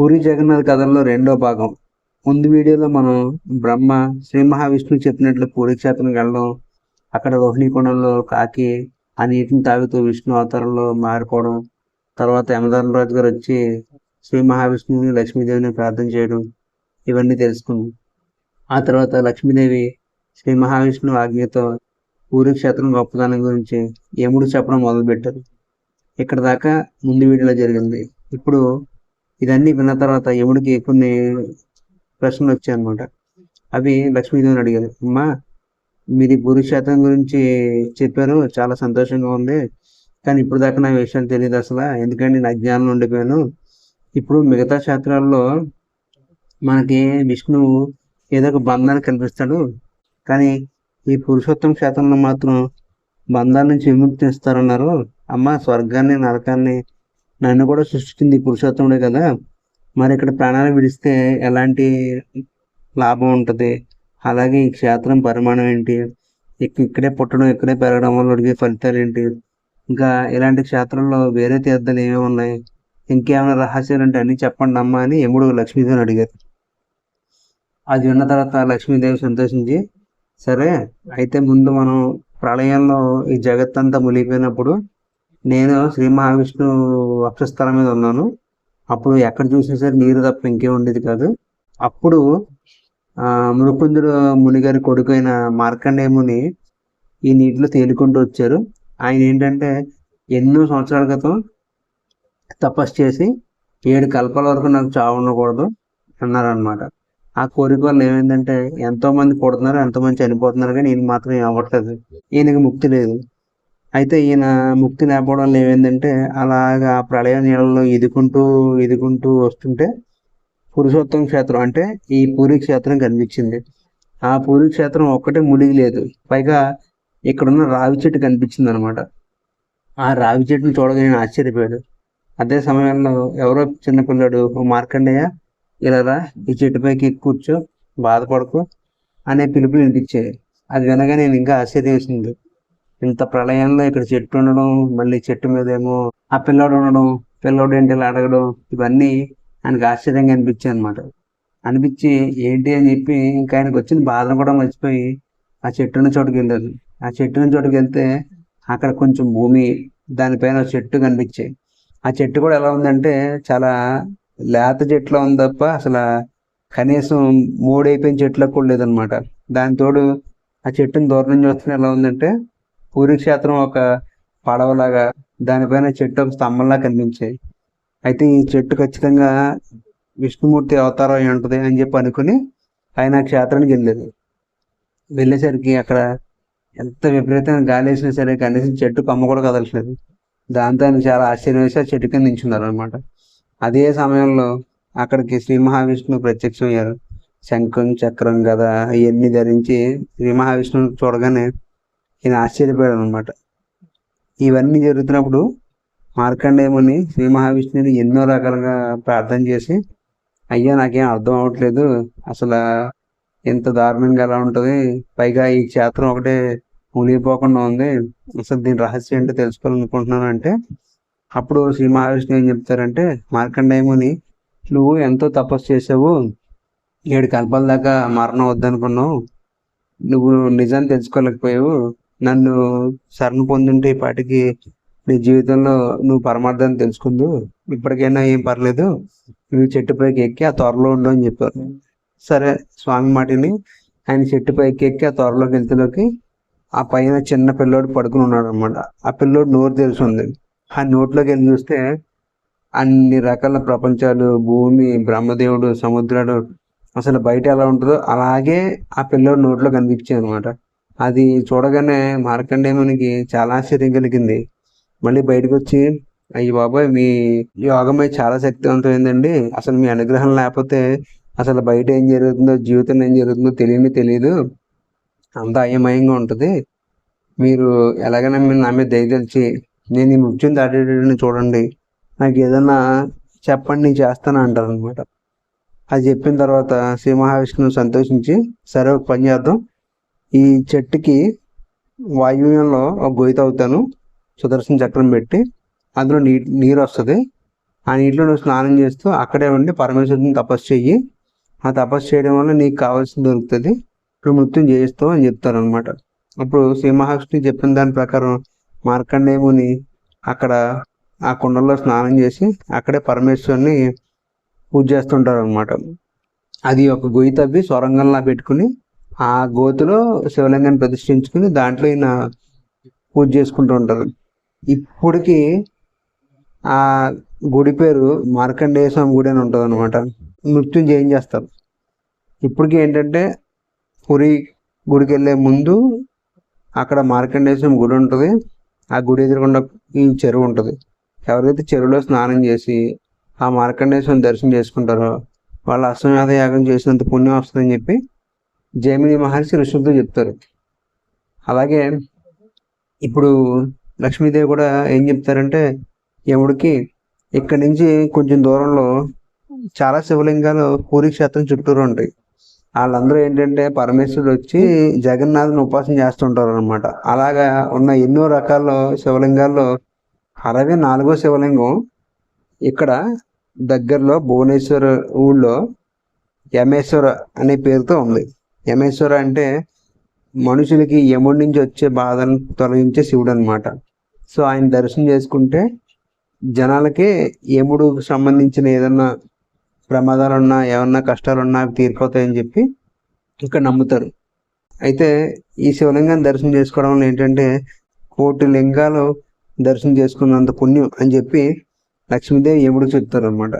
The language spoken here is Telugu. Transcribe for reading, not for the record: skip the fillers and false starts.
పూరి జగన్నాథ్ కథల్లో రెండో భాగం. ముందు వీడియోలో మనం బ్రహ్మ శ్రీ మహావిష్ణువు చెప్పినట్లు పూరి క్షేత్రంకి వెళ్ళడం, అక్కడ రోహిణీ కొండంలో కాకి ఆ నీటిని తాగుతూ విష్ణు అవతారంలో మారిపోవడం, తర్వాత యమధర్మరాజు గారు వచ్చి శ్రీ మహావిష్ణువుని లక్ష్మీదేవిని ప్రార్థన చేయడం, ఇవన్నీ తెలుసుకుంది. ఆ తర్వాత లక్ష్మీదేవి శ్రీ మహావిష్ణువు ఆజ్ఞతో పూరి క్షేత్రం గొప్పదనం గురించి యముడు చెప్పడం మొదలుపెట్టారు. ఇక్కడ దాకా ముందు వీడియోలో జరిగింది. ఇప్పుడు ఇదన్నీ విన్న తర్వాత యముడికి కొన్ని ప్రశ్నలు వచ్చాయి అనమాట. అవి లక్ష్మీదేవిని అడిగారు. అమ్మా, మీరు పూరి క్షేత్రం గురించి చెప్పారు, చాలా సంతోషంగా ఉంది. కానీ ఇప్పుడు దాకా నా విషయాలు తెలియదు అసలు, ఎందుకంటే నా అజ్ఞానం ఉండిపోయాను. ఇప్పుడు మిగతా క్షేత్రాల్లో మనకి విష్ణువు ఏదో ఒక బంధాన్ని కల్పిస్తాడు, కానీ ఈ పురుషోత్తమ క్షేత్రంలో మాత్రం బంధాల నుంచి విముక్తి ఇస్తారన్నారు. అమ్మ, స్వర్గాన్ని నరకాన్ని నన్ను కూడా సృష్టించింది పురుషోత్తముడే కదా, మరి ఇక్కడ ప్రాణాలు విడిస్తే ఎలాంటి లాభం ఉంటుంది? అలాగే ఈ క్షేత్రం పరిమాణం ఏంటి? ఇక్కడే పుట్టడం ఇక్కడే పెరగడం వల్ల అడిగే ఫలితాలు ఏంటి? ఇంకా ఇలాంటి క్షేత్రంలో వేరే తీర్థాలు ఏమేమి ఉన్నాయి? ఇంకేమైనా రహస్యాలు అంటే అన్నీ చెప్పండి అమ్మా అని యముడు లక్ష్మీదేవిని అడిగారు. అది విన్న తర్వాత లక్ష్మీదేవి సంతోషించి, సరే అయితే ముందు మనం ప్రళయంలో ఈ జగత్తంతా మునిగిపోయినప్పుడు నేను శ్రీ మహావిష్ణువు వక్షస్థలం మీద ఉన్నాను. అప్పుడు ఎక్కడ చూసినా సరే నీరు తప్ప ఇంకేం ఉండేది కాదు. అప్పుడు మృకుంజుడు మునిగారి కొడుకైన మార్కండేయ ముని ఈ నీటిలో తేలికుంటూ వచ్చారు. ఆయన ఏంటంటే ఎన్నో సంవత్సరాల క్రితం తపస్సు చేసి 7 కల్పాల వరకు నాకు చావు ఉండకూడదు అన్నారనమాట. ఆ కోరిక వల్ల ఏమైందంటే ఎంతో మంది పుడుతున్నారు, ఎంతో మంది చనిపోతున్నారు, కానీ ఈయన మాత్రం ఏం అవ్వట్లేదు. ఈయనకి ముక్తి లేదు. అయితే ఈయన ముక్తి లేకపోవడం వల్ల ఏమైందంటే అలాగా ప్రళయ నీళ్ళలో ఇదుకుంటూ వస్తుంటే పురుషోత్తమ క్షేత్రం అంటే ఈ పూరి క్షేత్రం కనిపించింది. ఆ పూరి క్షేత్రం ఒక్కటే మునిగి లేదు, పైగా ఇక్కడున్న రావి చెట్టు కనిపించింది అనమాట. ఆ రావి చెట్టును చూడగా నేను ఆశ్చర్యపోయాడు. అదే సమయంలో ఎవరో చిన్నపిల్లాడు, మార్కండేయ ఇలా ఈ చెట్టుపైకి కూర్చో, బాధపడకు అనే పిలుపులు వినిపించాయి. అది వినగా నేను ఇంకా ఆశ్చర్యం వేసింది. ఇంత ప్రళయంలో ఇక్కడ చెట్టు ఉండడం, మళ్ళీ చెట్టు మీద ఏమో ఆ పిల్లోడు ఉండడం, పిల్లోడు ఏంటి ఇలా అడగడం, ఇవన్నీ ఆయనకు ఆశ్చర్యంగా అనిపించాయి అనమాట. అనిపించి ఏంటి అని చెప్పి ఇంకా ఆయనకు వచ్చిన బాధను కూడా మర్చిపోయి ఆ చెట్టున్న చోటుకి వెళ్ళారు. ఆ చెట్టున్న చోటుకి వెళ్తే అక్కడ కొంచెం భూమి, దానిపైన చెట్టు కనిపించాయి. ఆ చెట్టు కూడా ఎలా ఉందంటే చాలా లేత చెట్లు ఉంది తప్ప అసలు కనీసం మూడైపోయిన చెట్లకు కూడా లేదనమాట. దాని తోడు ఆ చెట్టుని దూరం నుంచి వస్తున్న ఎలా ఉందంటే పూరి క్షేత్రం ఒక పడవలాగా, దానిపైన చెట్టు ఒక స్తంభంలా కనిపించాయి. అయితే ఈ చెట్టు ఖచ్చితంగా విష్ణుమూర్తి అవతారం అయి ఉంటుంది అని చెప్పి అనుకుని ఆయన ఆ క్షేత్రానికి వెళ్ళేసరికి అక్కడ ఎంత విపరీతంగా గాలి వేసినా సరే కనీసం చెట్టు కొమ్మ కూడా కదలట్లేదు. దాంతో ఆయన చాలా ఆశ్చర్యం వేసి ఆ చెట్టు కింద నించున్నారు అనమాట. అదే సమయంలో అక్కడికి శ్రీ మహావిష్ణువు ప్రత్యక్షమయ్యారు. శంఖం, చక్రం, గద ఇవన్నీ ధరించి శ్రీ మహావిష్ణువు చూడగానే ఈయన ఆశ్చర్యపోయాడు అనమాట. ఇవన్నీ జరుగుతున్నప్పుడు మార్కండేయ ముని శ్రీ మహావిష్ణువుని ఎన్నో రకాలుగా ప్రార్థన చేసి, అయ్యా నాకేం అర్థం అవ్వట్లేదు, అసలు ఎంత దారుణంగా ఎలా ఉంటుంది, పైగా ఈ క్షేత్రం ఒకటే మునిగిపోకుండా ఉంది, అసలు దీని రహస్యం ఏంటో తెలుసుకోవాలనుకుంటున్నాను అంటే అప్పుడు శ్రీ మహావిష్ణువు ఏం చెప్తారంటే, మార్కండేయ ముని నువ్వు ఎంతో తపస్సు చేసావు, 7 కల్పాల దాకా మరణం వద్దనుకున్నావు, నువ్వు నిజాన్ని తెలుసుకోలేకపోయావు, నన్ను శరణ పొందుంటే ఈ పాటికి నీ జీవితంలో నువ్వు పరమార్థాన్ని తెలుసుకుందు, ఇప్పటికైనా ఏం పర్లేదు, నువ్వు చెట్టుపైకి ఎక్కి ఆ త్వరలో ఉండు అని చెప్పారు. సరే స్వామి మాటిని ఆయన చెట్టుపైకి ఎక్కి ఆ త్వరలోకి వెళ్తేలోకి ఆ పైన చిన్న పిల్లోడు పడుకుని ఉన్నాడు అనమాట. ఆ పిల్లోడు నోరు తెలిసి ఉంది. ఆ నోట్లోకి వెళ్ళి చూస్తే అన్ని రకాల ప్రపంచాలు, భూమి, బ్రహ్మదేవుడు, సముద్రాలు, అసలు బయట ఎలా ఉంటుందో అలాగే ఆ పిల్లోడు నోట్లో కనిపించాయి అనమాట. అది చూడగానే మార్కండేయ మునికి చాలా ఆశ్చర్యం కలిగింది. మళ్ళీ బయటకు వచ్చి, అయ్యి బాబాయ్, మీ యోగమై చాలా శక్తివంతమైందండి, అసలు మీ అనుగ్రహం లేకపోతే అసలు బయట ఏం జరుగుతుందో, జీవితంలో ఏం జరుగుతుందో తెలియదు, అంత అయమయంగా ఉంటుంది. మీరు ఎలాగైనా మీరు నా మీద దయ తెలిసి నేను ఈ మృత్యుని దాటేటని చూడండి, నాకు ఏదన్నా చెప్పండి, నేను చేస్తాను అంటారు అనమాట. అది చెప్పిన తర్వాత శ్రీ మహావిష్ణువు సంతోషించి, సరే ఒక పని చేద్దాం, ఈ చెట్టుకి వాయువ్యంలో ఒక గొయ్యి తవ్వుతాను, సుదర్శన చక్రం పెట్టి అందులో నీరు వస్తుంది, ఆ నీటిలో నువ్వు స్నానం చేస్తూ అక్కడే ఉండి పరమేశ్వరుని తపస్సు చెయ్యి. ఆ తపస్సు చేయడం వల్ల నీకు కావాల్సింది దొరుకుతుంది, ఇప్పుడు మృత్యుం చేయిస్తావు అని చెప్తారు అనమాట. అప్పుడు శ్రీ మహావిష్ణువు చెప్పిన దాని ప్రకారం మార్కండేయుని అక్కడ ఆ కుండలో స్నానం చేసి అక్కడే పరమేశ్వరుని పూజ చేస్తుంటారు అనమాట. అది ఒక గొయ్యి తవ్వి సొరంగంలా పెట్టుకుని ఆ గోతిలో శివలింగాన్ని ప్రతిష్ఠించుకుని దాంట్లో ఈయన పూజ చేసుకుంటూ ఉంటారు. ఇప్పటికి ఆ గుడి పేరు మార్కండేయ స్వామి గుడి అని ఉంటుంది అనమాట. మృత్యుం చేస్తారు. ఇప్పటికి ఏంటంటే పురి గుడికి వెళ్ళే ముందు అక్కడ మార్కండేయ స్వామి గుడి ఉంటుంది. ఆ గుడి ఎదురుకుండా ఈ చెరువు ఉంటుంది. ఎవరైతే చెరువులో స్నానం చేసి ఆ మార్కండేయ స్వామి దర్శనం చేసుకుంటారో వాళ్ళ అశ్వమేధ యాగం చేసినంత పుణ్యం వస్తుందని చెప్పి జైమిని మహర్షి ఋషులతో చెప్తారు. అలాగే ఇప్పుడు లక్ష్మీదేవి కూడా ఏం చెప్తారంటే యముడికి ఇక్కడి నుంచి కొంచెం దూరంలో చాలా శివలింగాలు పూరి క్షేత్రం చుట్టూరు ఉంటాయి. వాళ్ళందరూ ఏంటంటే పరమేశ్వరుడు వచ్చి జగన్నాథుని ఉపాసన చేస్తుంటారు అనమాట. అలాగా ఉన్న ఎన్నో రకాల శివలింగాల్లో 64వ శివలింగం ఇక్కడ దగ్గరలో భువనేశ్వర ఊళ్ళో యమేశ్వర అనే పేరుతో ఉంది. యమేశ్వర అంటే మనుషులకి యముడి నుంచి వచ్చే బాధలను తొలగించే శివుడు అనమాట. సో ఆయన దర్శనం చేసుకుంటే జనాలకి యముడికి సంబంధించిన ఏదన్నా ప్రమాదాలున్నా ఏమన్నా కష్టాలున్నా అవి తీరిపోతాయని చెప్పి ఇక్కడ నమ్ముతారు. అయితే ఈ శివలింగాన్ని దర్శనం చేసుకోవడం వల్ల ఏంటంటే 1,000,000 లింగాలు దర్శనం చేసుకున్నంత పుణ్యం అని చెప్పి లక్ష్మీదేవి యముడికి చెప్తారు అనమాట.